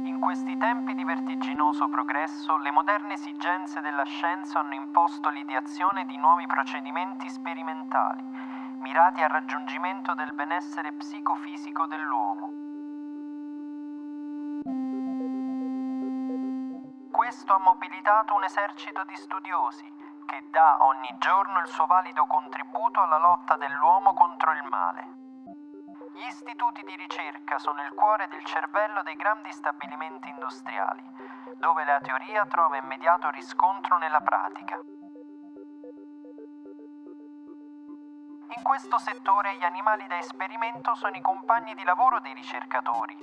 In questi tempi di vertiginoso progresso, le moderne esigenze della scienza hanno imposto l'ideazione di nuovi procedimenti sperimentali, mirati al raggiungimento del benessere psicofisico dell'uomo. Questo ha mobilitato un esercito di studiosi che dà ogni giorno il suo valido contributo alla lotta dell'uomo contro il male. Gli istituti di ricerca sono il cuore del cervello dei grandi stabilimenti industriali, dove la teoria trova immediato riscontro nella pratica. In questo settore gli animali da esperimento sono i compagni di lavoro dei ricercatori.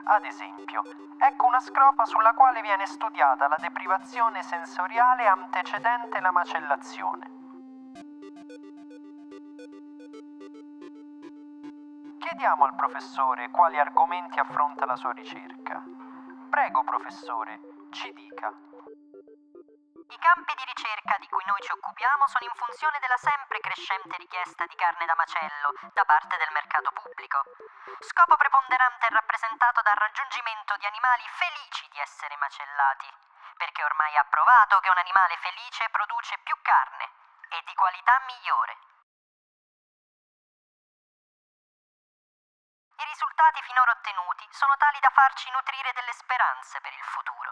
Ad esempio, ecco una scrofa sulla quale viene studiata la deprivazione sensoriale antecedente la macellazione. Chiediamo al professore quali argomenti affronta la sua ricerca. Prego, professore, ci dica. I campi di ricerca di cui noi ci occupiamo sono in funzione della sempre crescente richiesta di carne da macello da parte del mercato pubblico. Scopo preponderante è rappresentato dal raggiungimento di animali felici di essere macellati, perché ormai è approvato che un animale felice produce più carne e di qualità migliore. I risultati finora ottenuti sono tali da farci nutrire delle speranze per il futuro.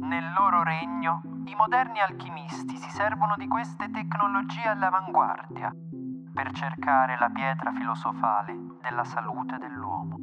Nel loro regno, i moderni alchimisti si servono di queste tecnologie all'avanguardia per cercare la pietra filosofale della salute dell'uomo.